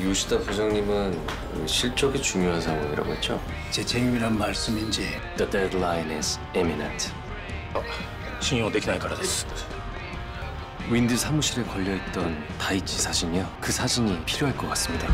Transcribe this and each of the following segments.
요시다 부장님은 실적이 중요한 상황이라고 했죠? 제 책임이란 말씀인지. The deadline is imminent. 信用できないからです。 윈드 사무실에 걸려있던 다이치 사진이요. 그 사진이 필요할 것 같습니다.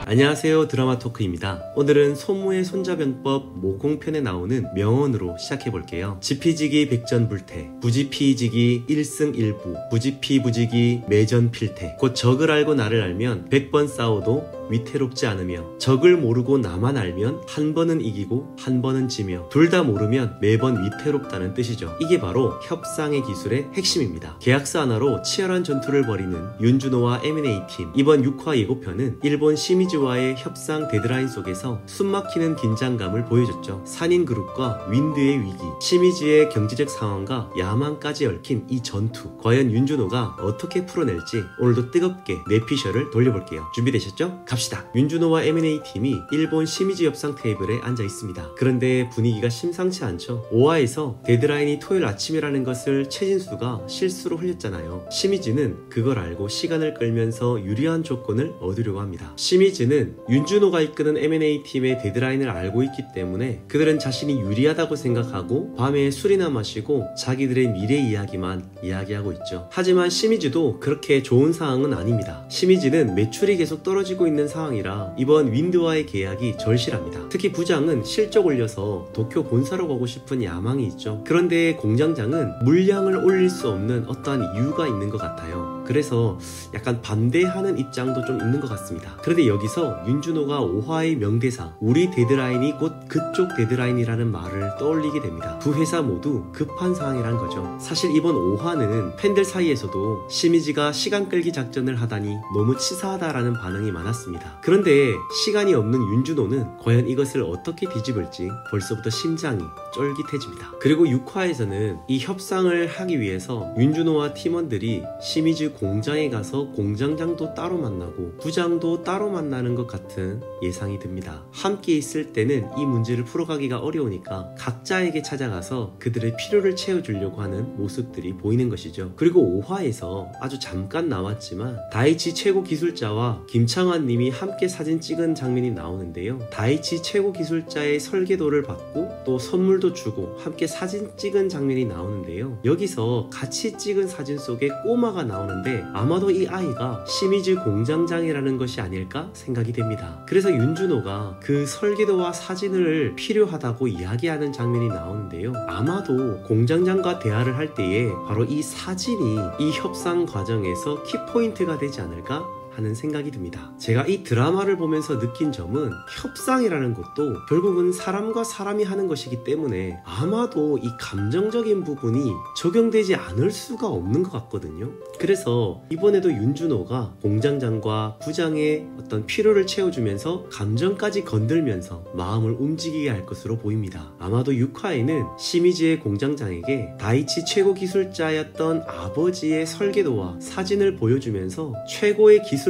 안녕하세요, 드라마 토크입니다. 오늘은 손무의 손자병법 모공편에 나오는 명언으로 시작해볼게요. 지피지기 백전불태, 부지피지기 1승 1부, 부지피부지기 매전필태. 곧 적을 알고 나를 알면 100번 싸워도 위태롭지 않으며, 적을 모르고 나만 알면 한 번은 이기고 한 번은 지며, 둘 다 모르면 매번 위태롭다는 뜻이죠. 이게 바로 협상의 기술의 핵심입니다. 계약서 하나로 치열한 전투를 벌이는 윤준호와 M&A 팀. 이번 6화 예고편은 일본 시미즈와의 협상 데드라인 속에서 숨막히는 긴장감을 보여줬죠. 산인그룹과 윈드의 위기, 시미즈의 경제적 상황과 야망까지 얽힌 이 전투. 과연 윤준호가 어떻게 풀어낼지 오늘도 뜨겁게 뇌피셜을 돌려볼게요. 준비되셨죠? 갑시다. 윤준호와 M&A 팀이 일본 시미즈 협상 테이블에 앉아 있습니다. 그런데 분위기가 심상치 않죠. 5화에서 데드라인이 토요일 아침이라는 것을 최진수가 실수로 흘렸잖아요. 시미즈는 그걸 알고 시간을 끌면서 유리한 조건을 얻으려고 합니다. 시미즈는 윤준호가 이끄는 M&A 팀의 데드라인을 알고 있기 때문에 그들은 자신이 유리하다고 생각하고 밤에 술이나 마시고 자기들의 미래 이야기만 이야기하고 있죠. 하지만 시미즈도 그렇게 좋은 상황은 아닙니다. 시미즈는 매출이 계속 떨어지고 있는 상황이라 이번 윈드와의 계약이 절실합니다. 특히 부장은 실적 올려서 도쿄 본사로 가고 싶은 야망이 있죠. 그런데 공장장은 물량을 올릴 수 없는 어떠한 이유가 있는 것 같아요. 그래서 약간 반대하는 입장도 좀 있는 것 같습니다. 그런데 여기서 윤준호가 5화의 명대사 우리 데드라인이 곧 그쪽 데드라인이라는 말을 떠올리게 됩니다. 두 회사 모두 급한 상황이란 거죠. 사실 이번 5화는 팬들 사이에서도 시미즈가 시간 끌기 작전을 하다니 너무 치사하다라는 반응이 많았습니다. 그런데 시간이 없는 윤준호는 과연 이것을 어떻게 뒤집을지 벌써부터 심장이 쫄깃해집니다. 그리고 6화에서는 이 협상을 하기 위해서 윤준호와 팀원들이 시미즈 공장에 가서 공장장도 따로 만나고 부장도 따로 만나는 것 같은 예상이 듭니다. 함께 있을 때는 이 문제를 풀어가기가 어려우니까 각자에게 찾아가서 그들의 필요를 채워주려고 하는 모습들이 보이는 것이죠. 그리고 5화에서 아주 잠깐 나왔지만 다이치 최고 기술자와 김창완 님이 함께 사진 찍은 장면이 나오는데요. 다이치 최고 기술자의 설계도를 받고 또 선물도 주고 함께 사진 찍은 장면이 나오는데요. 여기서 같이 찍은 사진 속에 꼬마가 나오는데 아마도 이 아이가 시미즈 공장장이라는 것이 아닐까 생각이 됩니다. 그래서 윤준호가 그 설계도와 사진을 필요하다고 이야기하는 장면이 나오는데요. 아마도 공장장과 대화를 할 때에 바로 이 사진이 이 협상 과정에서 키포인트가 되지 않을까 하는 생각이 듭니다. 제가 이 드라마를 보면서 느낀 점은 협상이라는 것도 결국은 사람과 사람이 하는 것이기 때문에 아마도 이 감정적인 부분이 적용되지 않을 수가 없는 것 같거든요. 그래서 이번에도 윤준호가 공장장과 부장의 어떤 필요를 채워주면서 감정까지 건들면서 마음을 움직이게 할 것으로 보입니다. 아마도 6화에는 시미즈의 공장장에게 다이치 최고 기술자였던 아버지의 설계도와 사진을 보여주면서 최고의 기술로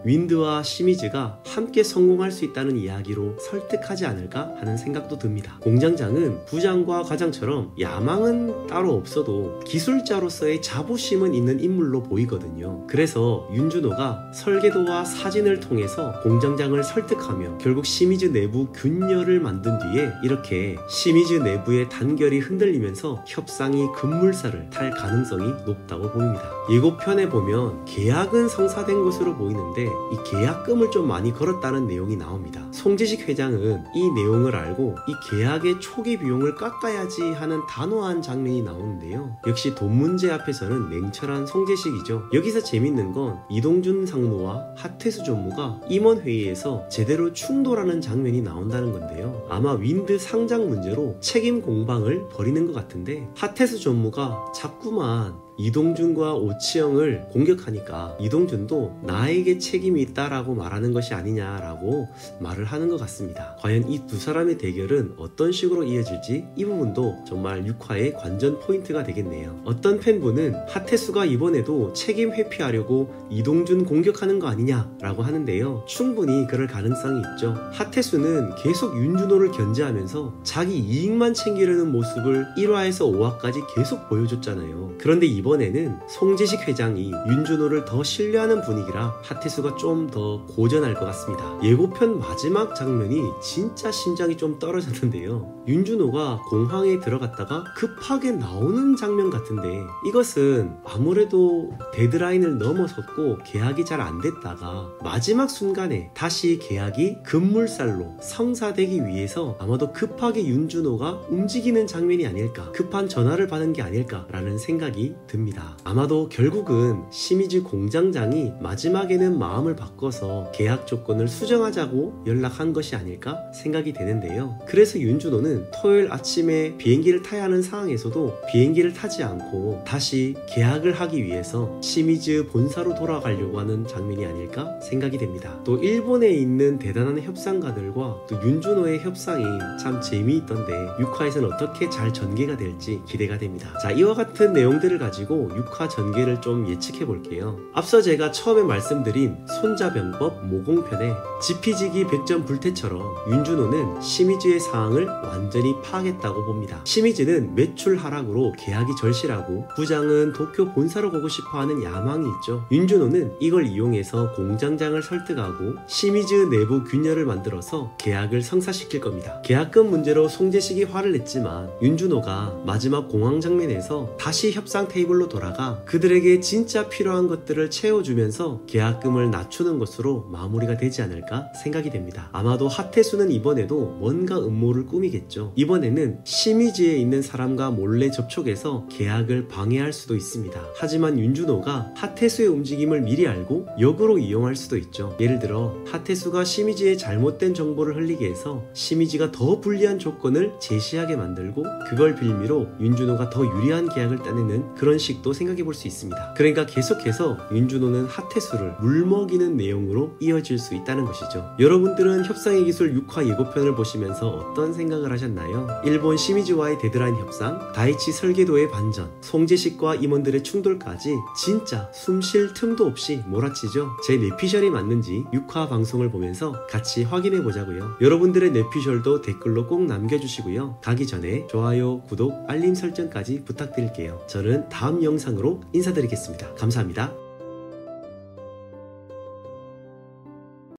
윈드와 시미즈가 함께 성공할 수 있다는 이야기로 설득하지 않을까 하는 생각도 듭니다. 공장장은 부장과 과장처럼 야망은 따로 없어도 기술자로서의 자부심은 있는 인물로 보이거든요. 그래서 윤준호가 설계도와 사진을 통해서 공장장을 설득하며 결국 시미즈 내부 균열을 만든 뒤에 이렇게 시미즈 내부의 단결이 흔들리면서 협상이 급물살을 탈 가능성이 높다고 보입니다. 예고편에 보면 계약은 성사된 것으로 보이는데 이 계약금을 좀 많이 걸었다는 내용이 나옵니다. 송재식 회장은 이 내용을 알고 이 계약의 초기 비용을 깎아야지 하는 단호한 장면이 나오는데요. 역시 돈 문제 앞에서는 냉철한 송재식이죠. 여기서 재밌는 건 이동준 상무와 하태수 전무가 임원회의에서 제대로 충돌하는 장면이 나온다는 건데요. 아마 윈드 상장 문제로 책임 공방을 벌이는 것 같은데 하태수 전무가 자꾸만 이동준과 오치영을 공격하니까 이동준도 나에게 책임이 있다라고 말하는 것이 아니냐라고 말을 하는 것 같습니다. 과연 이 두 사람의 대결은 어떤 식으로 이어질지 이 부분도 정말 6화의 관전 포인트가 되겠네요. 어떤 팬분은 하태수가 이번에도 책임 회피하려고 이동준 공격하는 거 아니냐라고 하는데요. 충분히 그럴 가능성이 있죠. 하태수는 계속 윤준호를 견제하면서 자기 이익만 챙기려는 모습을 1화에서 5화까지 계속 보여줬잖아요. 그런데 이번 이번에는 송재식 회장이 윤준호를 더 신뢰하는 분위기라 하태수가 좀 더 고전할 것 같습니다. 예고편 마지막 장면이 진짜 심장이 좀 떨어졌는데요. 윤준호가 공항에 들어갔다가 급하게 나오는 장면 같은데, 이것은 아무래도 데드라인을 넘어섰고 계약이 잘 안 됐다가 마지막 순간에 다시 계약이 급물살로 성사되기 위해서 아마도 급하게 윤준호가 움직이는 장면이 아닐까, 급한 전화를 받은 게 아닐까라는 생각이 듭니다. 아마도 결국은 시미즈 공장장이 마지막에는 마음을 바꿔서 계약 조건을 수정하자고 연락한 것이 아닐까 생각이 되는데요. 그래서 윤준호는 토요일 아침에 비행기를 타야 하는 상황에서도 비행기를 타지 않고 다시 계약을 하기 위해서 시미즈 본사로 돌아가려고 하는 장면이 아닐까 생각이 됩니다. 또 일본에 있는 대단한 협상가들과 또 윤준호의 협상이 참 재미있던데 6화에서는 어떻게 잘 전개가 될지 기대가 됩니다. 자, 이와 같은 내용들을 가지고 6화 전개를 좀 예측해 볼게요. 앞서 제가 처음에 말씀드린 손자병법 모공편에 지피지기 백전 불태처럼 윤준호는 시미즈의 상황을 완전히 파악했다고 봅니다. 시미즈는 매출 하락으로 계약이 절실하고 부장은 도쿄 본사로 가고 싶어하는 야망이 있죠. 윤준호는 이걸 이용해서 공장장을 설득하고 시미즈 내부 균열을 만들어서 계약을 성사시킬 겁니다. 계약금 문제로 송재식이 화를 냈지만 윤준호가 마지막 공항 장면에서 다시 협상 테이블로 돌아가 그들에게 진짜 필요한 것들을 채워주면서 계약금을 낮추는 것으로 마무리가 되지 않을까 생각이 됩니다. 아마도 하태수는 이번에도 뭔가 음모를 꾸미겠죠. 이번에는 시미즈에 있는 사람과 몰래 접촉해서 계약을 방해할 수도 있습니다. 하지만 윤준호가 하태수의 움직임을 미리 알고 역으로 이용할 수도 있죠. 예를 들어 하태수가 시미즈의 잘못된 정보를 흘리게 해서 시미즈가 더 불리한 조건을 제시하게 만들고 그걸 빌미로 윤준호가 더 유리한 계약을 따내는 그런 식도 생각해 볼 수 있습니다. 그러니까 계속해서 윤준호는 하태수를 물먹이는 내용으로 이어질 수 있다는 것이죠. 여러분들은 협상의 기술 6화 예고편을 보시면서 어떤 생각을 하셨나요? 일본 시미즈와의 데드라인 협상, 다이치 설계도의 반전, 송재식과 임원들의 충돌까지 진짜 숨 쉴 틈도 없이 몰아치죠. 제 뇌피셜이 맞는지 6화 방송을 보면서 같이 확인해 보자고요. 여러분들의 뇌피셜도 댓글로 꼭 남겨주시고요. 가기 전에 좋아요, 구독, 알림 설정까지 부탁드릴게요. 저는 다음 영상으로 인사드리겠습니다. 감사합니다.